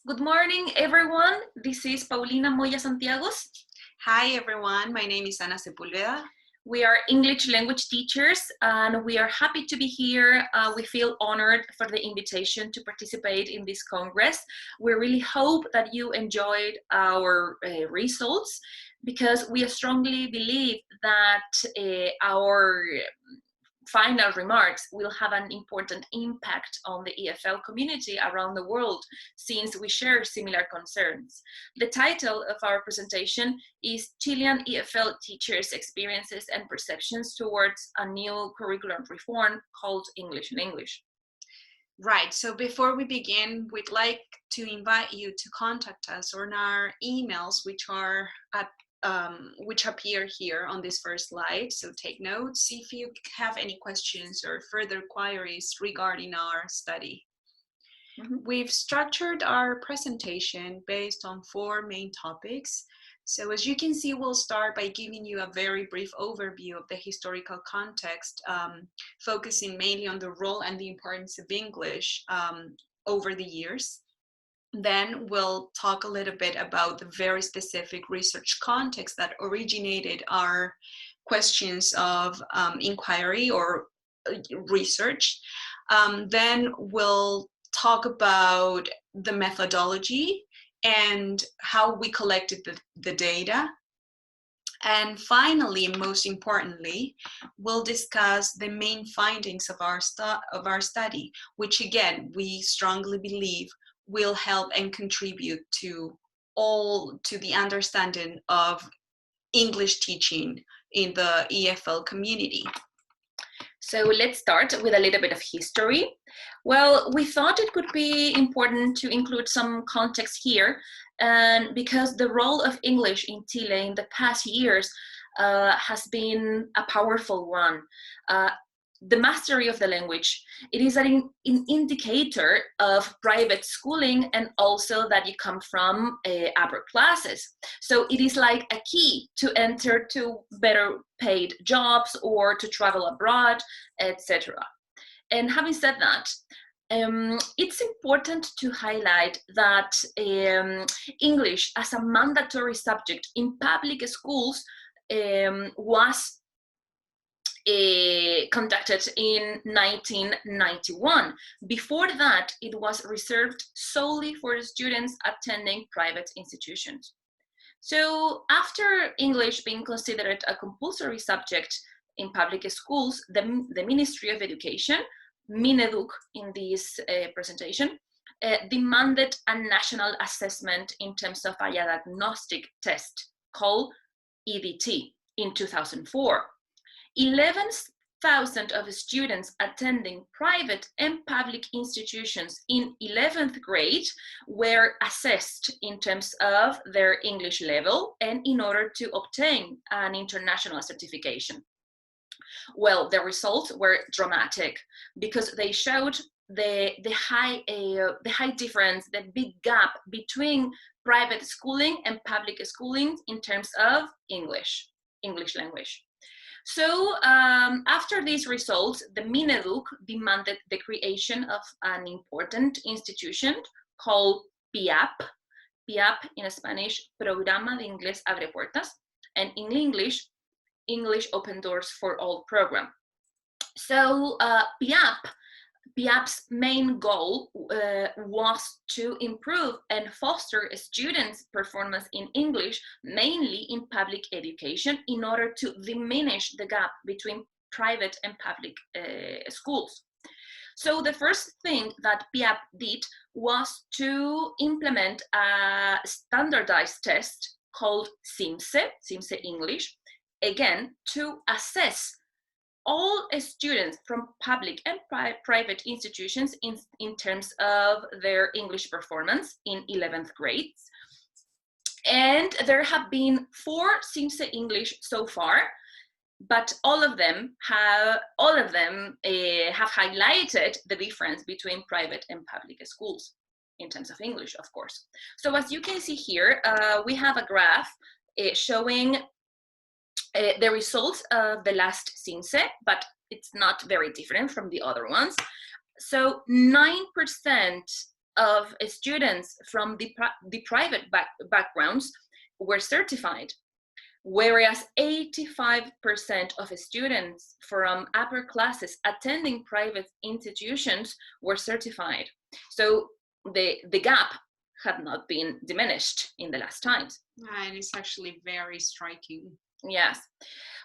Good morning, everyone. This is Paulina Moya Santiagos. Hi, everyone. My name is Ana Sepulveda. We are English language teachers, and we are happy to be here. We feel honored for the invitation to participate in this Congress. We really hope that you enjoyed our results, because we strongly believe that our final remarks will have an important impact on the EFL community around the world, since we share similar concerns. The title of our presentation is Chilean EFL Teachers' Experiences and Perceptions Towards a New Curriculum Reform called English in English. Right, so before we begin, we'd like to invite you to contact us on our emails, which appear here on this first slide. So take notes if you have any questions or further queries regarding our study. We've structured our presentation based on 4 main topics. So as you can see, we'll start by giving you a very brief overview of the historical context, focusing mainly on the role and the importance of English over the years. Then we'll talk a little bit about the very specific research context that originated our questions of inquiry or research. Then we'll talk about the methodology and how we collected the data. And finally, most importantly, we'll discuss the main findings of our study, which again, we strongly believe will help and contribute to the understanding of English teaching in the EFL community. So let's start with a little bit of history. Well, we thought it could be important to include some context here, and because the role of English in Chile in the past years has been a powerful one. The mastery of the language, it is an indicator of private schooling, and also that you come from upper classes. So it is like a key to enter to better paid jobs or to travel abroad, etc. And having said that, it's important to highlight that English as a mandatory subject in public schools was conducted in 1991. Before that, it was reserved solely for students attending private institutions. So after English being considered a compulsory subject in public schools, the Ministry of Education, MINEDUC in this presentation, demanded a national assessment in terms of a diagnostic test called EDT in 2004. 11,000 of students attending private and public institutions in 11th grade were assessed in terms of their English level and in order to obtain an international certification. Well, the results were dramatic because they showed the high difference, the big gap between private schooling and public schooling in terms of English language. So after these results, the MINEDUC demanded the creation of an important institution called PIAP. PIAP in Spanish, Programa de Inglés Abre Puertas, and in English, English Open Doors for All program. So PIAP's main goal was to improve and foster students' performance in English, mainly in public education, in order to diminish the gap between private and public schools. So the first thing that PIAP did was to implement a standardized test called SIMSE English, again, to assess all students from public and private institutions in terms of their English performance in 11th grades. And there have been 4 SIMSE English so far, but all of them have highlighted the difference between private and public schools in terms of English, of course. So as you can see here, we have a graph showing the results of the last SIMSE, but it's not very different from the other ones. So 9% of students from the private backgrounds were certified, whereas 85% of students from upper classes attending private institutions were certified. So the gap had not been diminished in the last times. And it's actually very striking. Yes.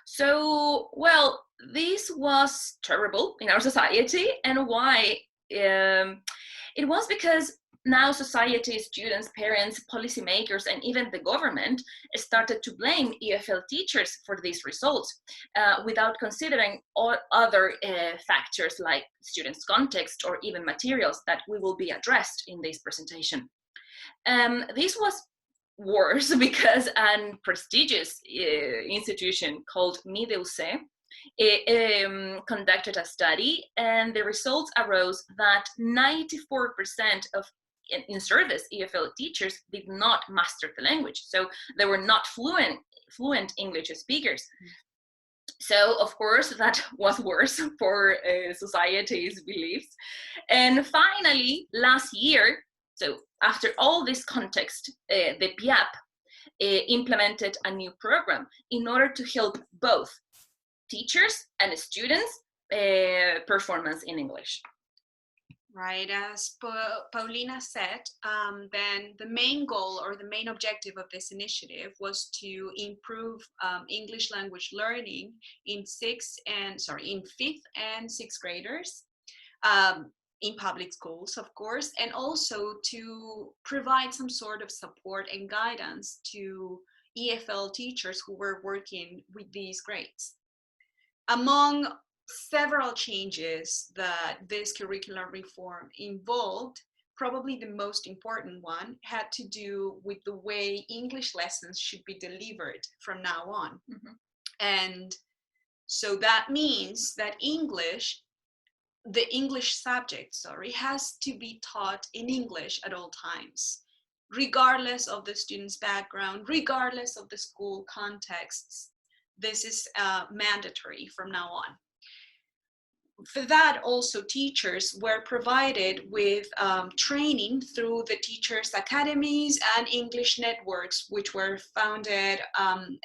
So, well, this was terrible in our society. And why? It was because now society, students, parents, policymakers, and even the government started to blame EFL teachers for these results without considering all other factors like students' context or even materials that we will be addressed in this presentation. This was worse because a prestigious institution called MINEDUC conducted a study, and the results arose that 94% of in-service EFL teachers did not master the language, so they were not fluent English speakers. So, of course, that was worse for society's beliefs. And finally, last year, so after all this context, the PIAP implemented a new program in order to help both teachers and students' performance in English. Right, as Paulina said, then the main goal or the main objective of this initiative was to improve English language learning in fifth and sixth graders in public schools, of course, and also to provide some sort of support and guidance to EFL teachers who were working with these grades. Among several changes that this curricular reform involved, probably the most important one had to do with the way English lessons should be delivered from now on. Mm-hmm. And so that means that the English subject, has to be taught in English at all times, regardless of the student's background, regardless of the school contexts. This is mandatory from now on. For that, also teachers were provided with training through the teachers' academies and English networks, which were founded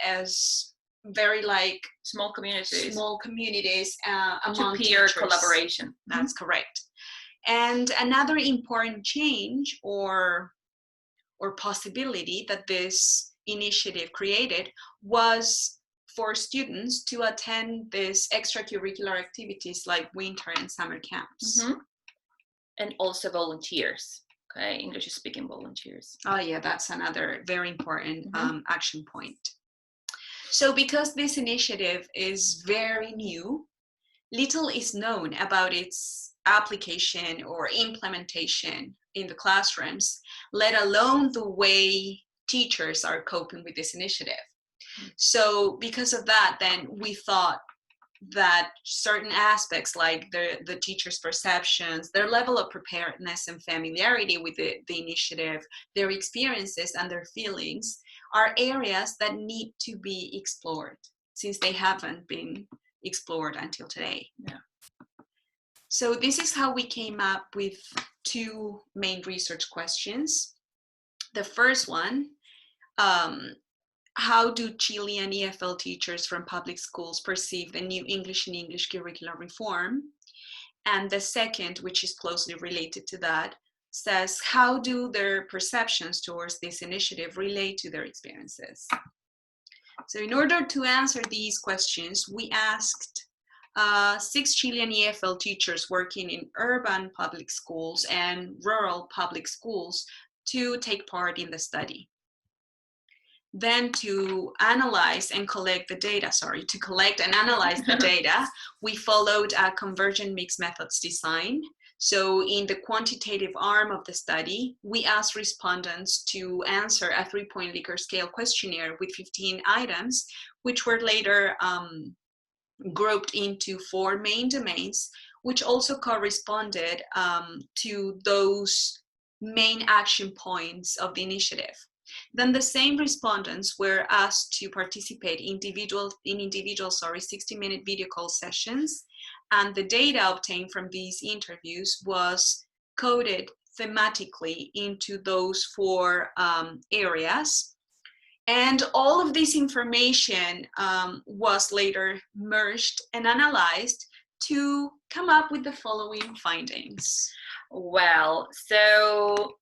as very small communities among peer teachers. Collaboration. That's correct. And another important change or possibility that this initiative created was for students to attend these extracurricular activities like winter and summer camps. Mm-hmm. And also volunteers, okay, English speaking volunteers. Oh yeah, that's another very important action point. So because this initiative is very new, little is known about its application or implementation in the classrooms, let alone the way teachers are coping with this initiative. So because of that, then we thought that certain aspects like the teachers' perceptions, their level of preparedness and familiarity with the initiative, their experiences and their feelings are areas that need to be explored since they haven't been explored until today. Yeah. So this is how we came up with two main research questions. The first one, how do Chilean EFL teachers from public schools perceive the new English in English curricular reform? And the second, which is closely related to that, says, how do their perceptions towards this initiative relate to their experiences? So in order to answer these questions, we asked 6 Chilean EFL teachers working in urban public schools and rural public schools to take part in the study. Then to analyze and collect the data, to collect and analyze the data, we followed a convergent mixed methods design. So in the quantitative arm of the study, we asked respondents to answer a 3-point Likert scale questionnaire with 15 items, which were later grouped into 4 main domains, which also corresponded to those main action points of the initiative. Then the same respondents were asked to participate in individual 60-minute video call sessions, and the data obtained from these interviews was coded thematically into those four areas. And all of this information was later merged and analyzed to come up with the following findings. Well, so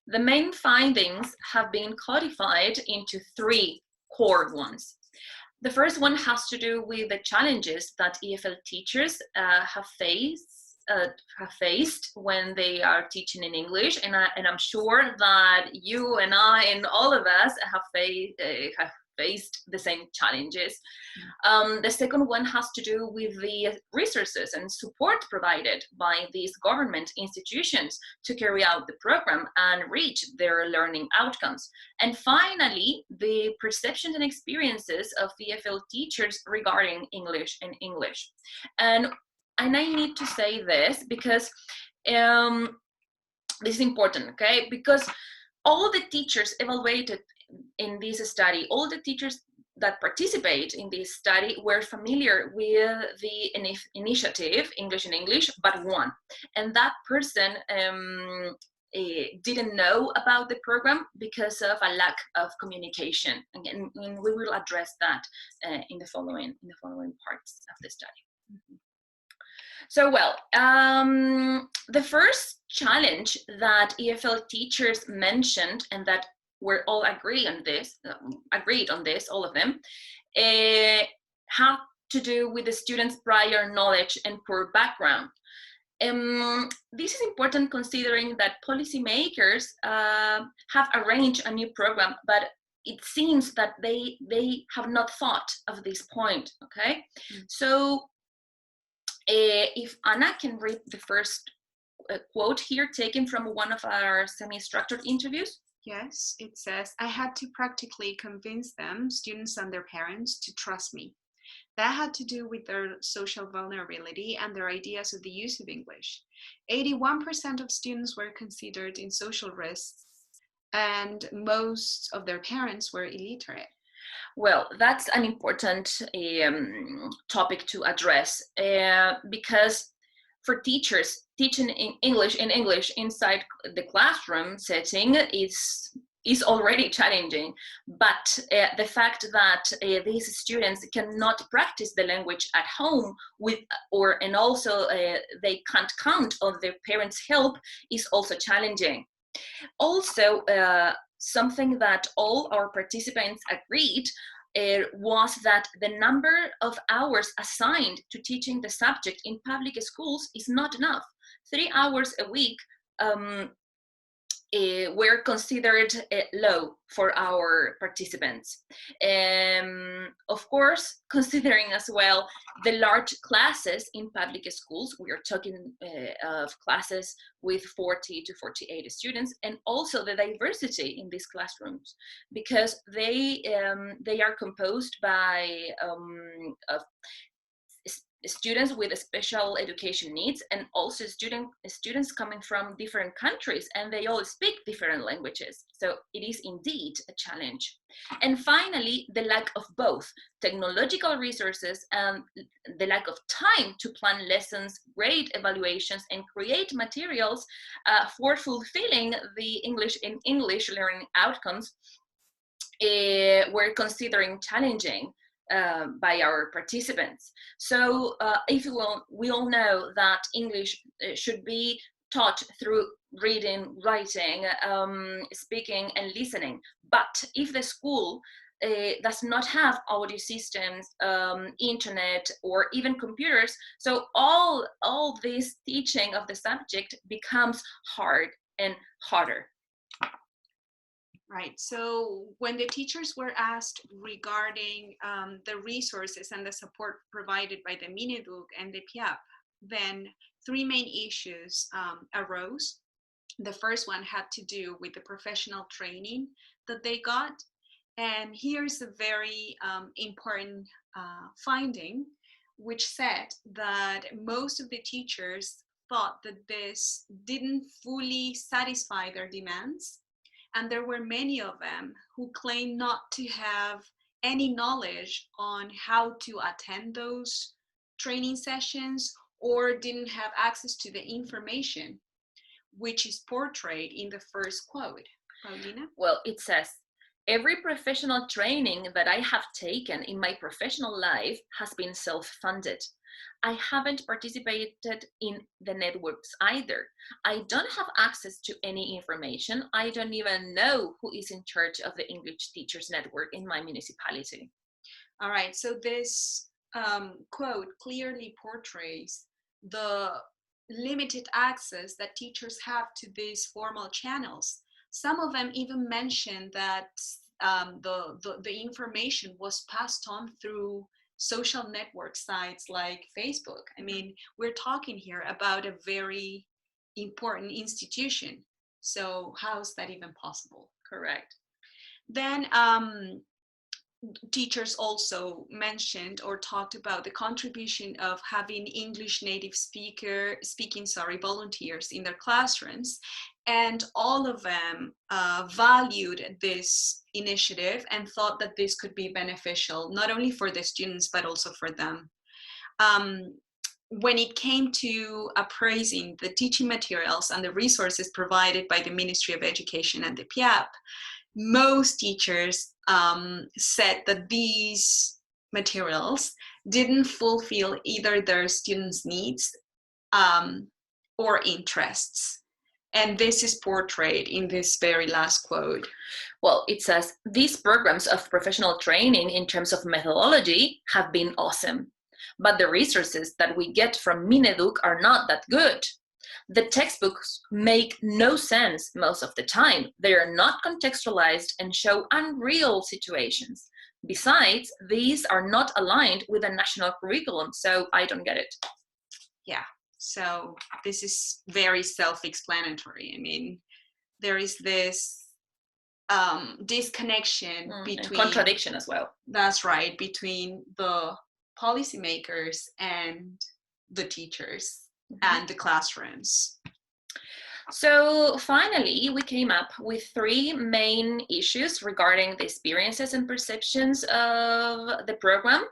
the main findings have been codified into three core ones. The first one has to do with the challenges that EFL teachers have faced when they are teaching in English, and I'm sure that you and I and all of us have faced the same challenges. The second one has to do with the resources and support provided by these government institutions to carry out the program and reach their learning outcomes. And finally, the perceptions and experiences of EFL teachers regarding English and English. And I need to say this because this is important, okay? Because all the teachers evaluated in this study, all the teachers that participate in this study were familiar with the initiative, English in English, but one. And that person didn't know about the program because of a lack of communication. And we will address that in the following parts of the study. So, well, the first challenge that EFL teachers mentioned, and that we're all agreed on this, all of them, have to do with the students' prior knowledge and poor background. This is important considering that policymakers have arranged a new program, but it seems that they have not thought of this point, okay? So if Anna can read the first quote here taken from one of our semi-structured interviews. Yes, it says, I had to practically convince them, students and their parents, to trust me. That had to do with their social vulnerability and their ideas of the use of English. 81% of students were considered in social risks, and most of their parents were illiterate. Well, that's an important topic to address because for teachers, teaching in English inside the classroom setting is already challenging. But the fact that these students cannot practice the language at home and also they can't count on their parents' help is also challenging. Also, something that all our participants agreed was that the number of hours assigned to teaching the subject in public schools is not enough. 3 hours a week were considered low for our participants. Of course, considering as well the large classes in public schools, we are talking of classes with 40 to 48 students, and also the diversity in these classrooms, because they are composed by students with special education needs, and also students coming from different countries, and they all speak different languages. So it is indeed a challenge. And finally, the lack of both technological resources and the lack of time to plan lessons, grade evaluations, and create materials for fulfilling the English in English learning outcomes were considering challenging by our participants. So we all know that English should be taught through reading, writing, speaking, and listening. But if the school does not have audio systems, internet, or even computers, so all this teaching of the subject becomes hard and harder. Right, so when the teachers were asked regarding the resources and the support provided by the MINEDUC and the PIAP, then three main issues arose. The first one had to do with the professional training that they got. And here's a very important finding, which said that most of the teachers thought that this didn't fully satisfy their demands. And there were many of them who claimed not to have any knowledge on how to attend those training sessions or didn't have access to the information. which is portrayed in the first quote. Paulina? Well, it says, every professional training that I have taken in my professional life has been self-funded. I haven't participated in the networks either. I don't have access to any information. I don't even know who is in charge of the English Teachers Network in my municipality. All right, so this quote clearly portrays the limited access that teachers have to these formal channels. Some of them even mention that the information was passed on through social network sites like Facebook. I mean, we're talking here about a very important institution. So how is that even possible? Correct. Then teachers also mentioned or talked about the contribution of having English native speaking volunteers in their classrooms, and all of them valued this initiative and thought that this could be beneficial not only for the students but also for them. When it came to appraising the teaching materials and the resources provided by the Ministry of Education and the PIAP, most teachers said that these materials didn't fulfill either their students' needs or interests. And this is portrayed in this very last quote. Well, it says, these programs of professional training in terms of methodology have been awesome, but the resources that we get from MINEDUC are not that good. The textbooks make no sense most of the time. They are not contextualized and show unreal situations. Besides, these are not aligned with the national curriculum, so I don't get it. Yeah, so this is very self-explanatory. I mean, there is this disconnection between... and contradiction as well. That's right, between the policymakers and the teachers. And the classrooms. So finally, we came up with 3 main issues regarding the experiences and perceptions of the program.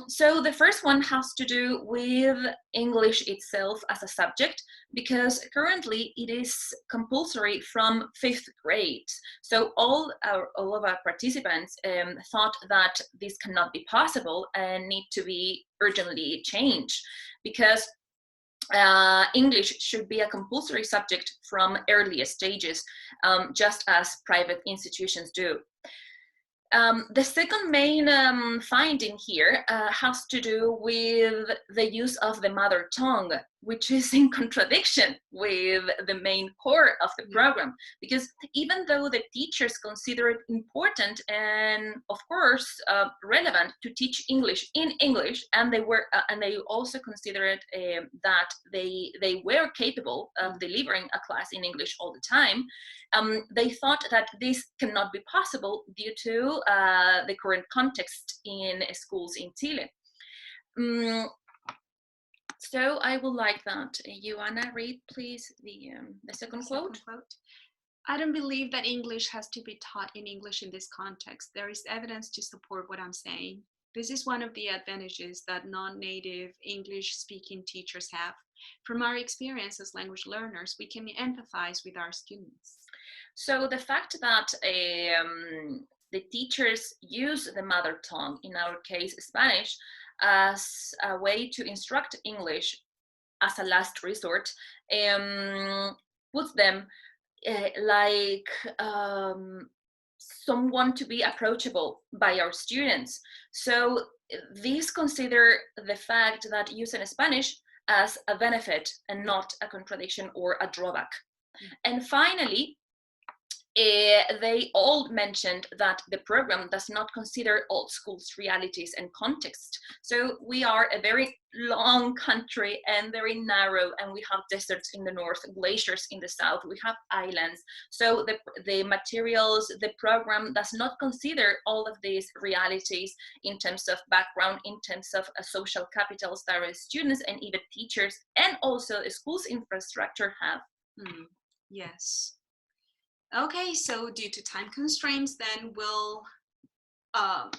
So the first one has to do with English itself as a subject, because currently it is compulsory from 5th grade. So all of our participants thought that this cannot be possible and need to be urgently changed, because English should be a compulsory subject from earliest stages, just as private institutions do. The second main finding here has to do with the use of the mother tongue, which is in contradiction with the main core of the program, because even though the teachers consider it important and of course relevant to teach English in English, and they also considered that they were capable of delivering a class in English all the time, they thought that this cannot be possible due to the current context in schools in Chile. So I would like that you, Anna, read please the second quote. I don't believe that English has to be taught in English in this context. There is evidence to support what I'm saying. This is one of the advantages that non-native English-speaking teachers have. From our experience as language learners, we can empathize with our students. So the fact that the teachers use the mother tongue, in our case Spanish, as a way to instruct English as a last resort, puts them like someone to be approachable by our students. So these consider the fact that using Spanish as a benefit and not a contradiction or a drawback. And finally, they all mentioned that the program does not consider all schools' realities and context. So we are a very long country and very narrow, and we have deserts in the north, glaciers in the south, we have islands. So the materials, the program does not consider all of these realities in terms of background, in terms of social capitals that our students and even teachers and also the school's infrastructure have. Yes. Okay, so due to time constraints, then we'll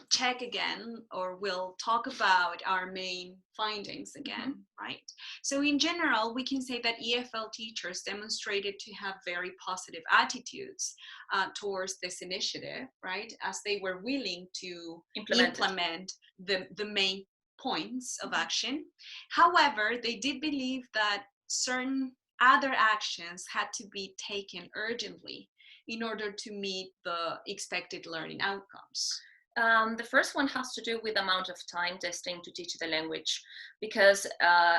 check again, or we'll talk about our main findings again, right? So in general, we can say that EFL teachers demonstrated to have very positive attitudes towards this initiative, right? As they were willing to implement the main points of action. However, they did believe that certain other actions had to be taken urgently in order to meet the expected learning outcomes. The first one has to do with the amount of time testing to teach the language, because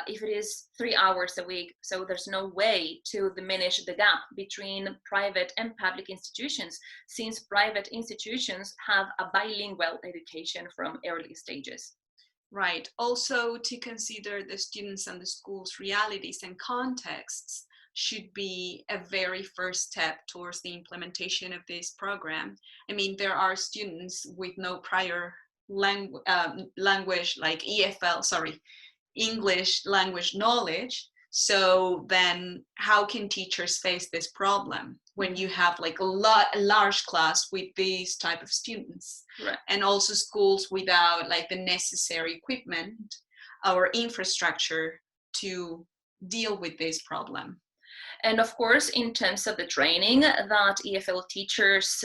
if it is 3 hours a week, so there's no way to diminish the gap between private and public institutions, since private institutions have a bilingual education from early stages. Right. Also, to consider the students and the school's realities and contexts should be a very first step towards the implementation of this program. I mean, there are students with no prior language, like English language knowledge. So then how can teachers face this problem when you have like a large class with these type of students? Right. And also schools without like the necessary equipment or infrastructure to deal with this problem. And of course, in terms of the training that EFL teachers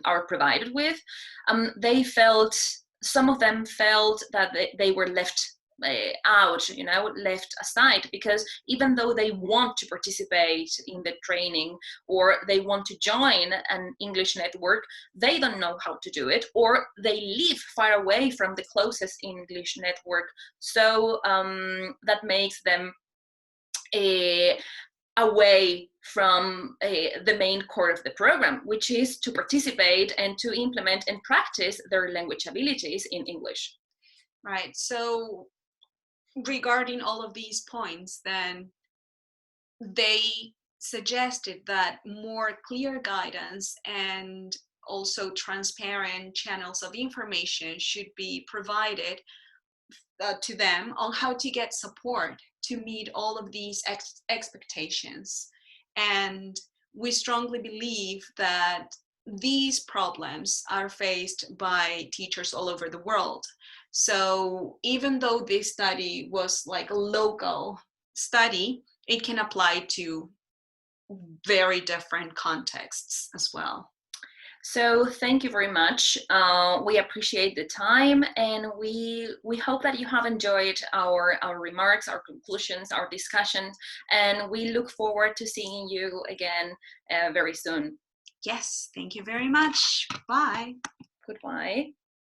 are provided with, some of them felt that they were left out, left aside, because even though they want to participate in the training or they want to join an English network, they don't know how to do it, or they live far away from the closest English network. So that makes them away from the main core of the program, which is to participate and to implement and practice their language abilities in English. Right. So regarding all of these points, then they suggested that more clear guidance and also transparent channels of information should be provided to them on how to get support to meet all of these expectations. And we strongly believe that these problems are faced by teachers all over the world. So even though this study was like a local study, it can apply to very different contexts as well. So thank you very much. We appreciate the time, and we hope that you have enjoyed our remarks, our conclusions, our discussions, and we look forward to seeing you again very soon. Yes, thank you very much. Bye. Goodbye.